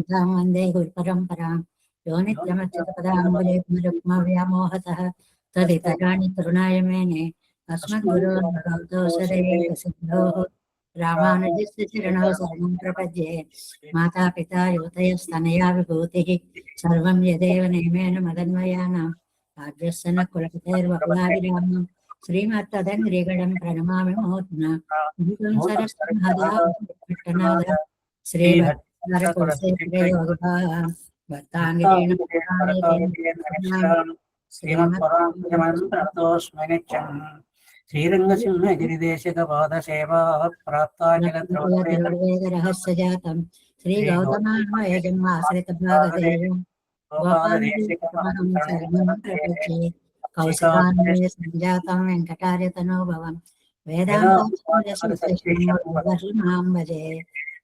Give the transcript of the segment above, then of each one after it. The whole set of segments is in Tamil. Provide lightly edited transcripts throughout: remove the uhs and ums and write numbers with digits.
वन्दे गुरुपरम्परां यो नित्यमच्युतपदाम्बुजयुग्मरुक्मव्यामोहतः तदितराणि तरुणाय मेने अस्मद्गुरोः भगवतो सदैकसिन्धोः रामानुजस्य चरणौ शरणं प्रपद्ये मातापिता युवतयस्तनया विभूतिः सर्वं यदेव नियमेन मदन्वयानां राज्यस्य न कुलपतेर्वकुलाभिरामं श्रीमत्तदङ्घ्रिगणं प्रणमामि मोद्ना सरस्वं हदा पट्टनाद श्रीभक्तियोगः भक्ताङ्गिरेण श्रीमत्पराङ्कुशमन्त्रतोऽस्मि नित्यम् श्रीरङ्गसिंहगिरिदेशिकपादसेवा प्राप्ताखिलद्रववेदरहस्यजातं श्रीगौतमान्वयजन्माश्रितभागदेवं गोपालदेशिकमहं शरणं प्रपद्ये कौशिकान्वये सञ्जातं वेङ्कटार्यतनोभवं वेदान्ताचार्यसूत्रमां भजे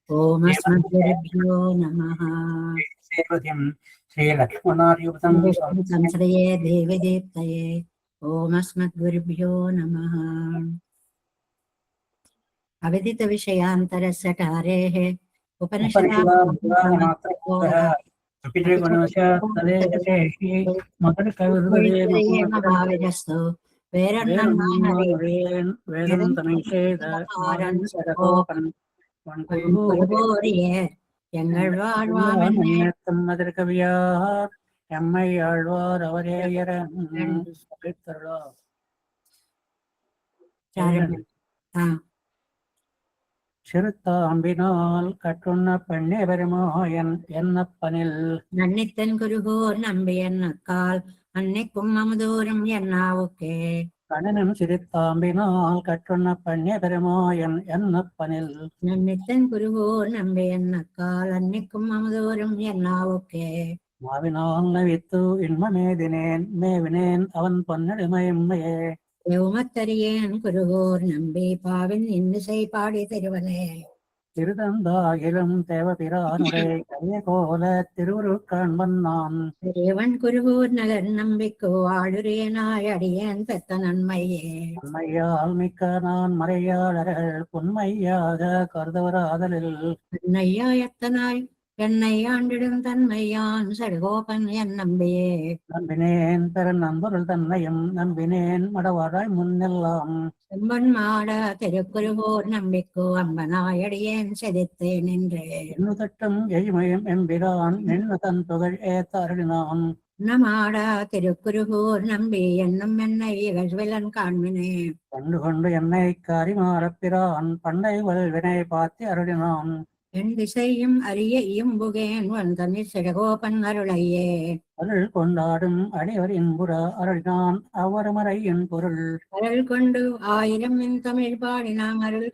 ओम अस्मद्गुरुभ्यो नमः। श्रीलक्ष्मणार्युक्तं संश्रये देवी दीप्तये ओम अस्मद्गुरुभ्यो नमः। अविदित विषयांतरस्य टारेः उपनिषदास्तु எங்கள் வாழ்வாமையர் எம்மை ஆழ்வார் அவரேயர சிறுத்தாம்பினால் கட்டுண்ண பெண்ணே பெருமாயன் என்னப்பனில் நன்னித்தன் குருகோர் நம்பி என்னக்கால் அன்னைக்கும் அமுதோறும் என்னாவுக்கே கணனும் சிறுத்தாம்பினால் கட்டுண்ண பெண்ணே பெருமாயன் என்னப்பனில் நன்னித்தன் குருகோர் நம்பி என்னக்கால் அன்னைக்கும் அமுதோறும் என்னாவுக்கே மாவினால் நவித்து இன்மமேதினேன் மேவினேன் அவன் பொன்னடிமையே எவுமத்தறியேன் குருகோர் நம்பி பாவின் இன்னிசை பாடி தருவனே திருதந்தாகிலும் தேவபிரானுடைய கைய கோல திருவுரு காண்பன் நான் தேவன் குருகூர் நகர் நம்பிக்கோ ஆளுரேனாய் அடியேன் பெத்த நன்மையே உண்மையால் மிக்க நான் மறையாளர்கள் உண்மையாக கருதவராதலில் என்னையா எத்தனாய் என்னை ஆண்டிடும் தன்மையான் சடுகோபன் என் நம்பியே நம்பினேன் பெற நண்பர்கள் தன்னையும் நம்பினேன் மடவாடாய் முன்னெல்லாம் செம்பன் மாட திருக்குருகோர் நம்பிக்கோ அம்பனாயடியேன் செதித்தேன் என்றே எண்ணு தட்டும் எழிமயம் எம்பிரான் நின்று தன் புகழ் ஏத்த அருளினான் மாட திருக்குருகோர் நம்பி என்னும் என்னை இகழ்விலன் காண்மினே கண்டு கொண்டு என்னை காரிமாறப்பிரான் பண்டை வல்வினை பார்த்து அருளினான் என் திசையும் அரிய இயம்புகேன் வந்தனி சிடகோபன் அருளையே அருள் கொண்டாடும் அடிவர் இன்புற அருளினான் அவருமறையின் பொருள் அருள் கொண்டு ஆயிரம் என் தமிழ் பாடினாம் அருள்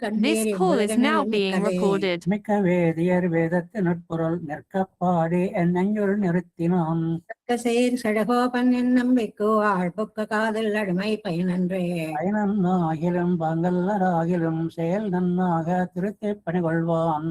மிக்க வேதியர் வேதத்து நட்பொருள் நிற்க பாடி என் நெஞ்சுள் நிறுத்தினான் சேர் சடகோபன் என் நம்பிக்கோ ஆழ்பொக்க காதல் அடிமை பயனன்றே பயனன்னாகிலும் பங்கல்லராகிலும் செயல் நன்னாக திருத்தி பணிகொள்வான்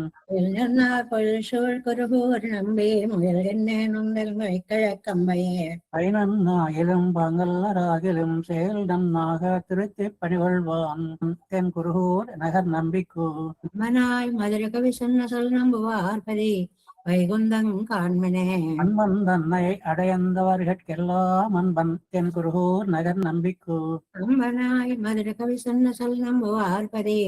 பொருள் குருகூர் நம்பி முயல் என்னேனுந்தல் கிழக்கம்பையே பயனன்னாகிலும் பங்கல்லராகிலும் செயல் நன்னாக திருத்தி பணிகொள்வான் தென் குருகூர் நகர் நம்பிக்கோ அம்மனாய் மதுர கவி சொன்ன சொல் நம்புவார்பதி வைகுந்தங் காண்மனே அன்பன் தன்னை அடையந்தவர்கெல்லாம் அன்பன் தென் குருகூர் நகர் நம்பிக்கோ அம்மனாய் மதுர கவி சொன்ன சொல் நம்புவார்பதி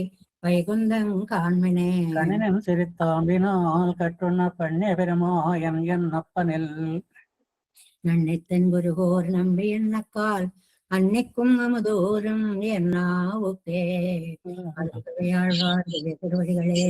வைகுந்தங் காண்மனே கணினன் சிரித்தாம்பினால் கட்டுண்ண பெண்ணே பெருமாயன் என் அப்பனில் நன்னித்தன் குருகோர் நம்பி என்னக்கால் அன்னைக்கும் அமுதோறும் என்னாவுக்கே திருவடிகளே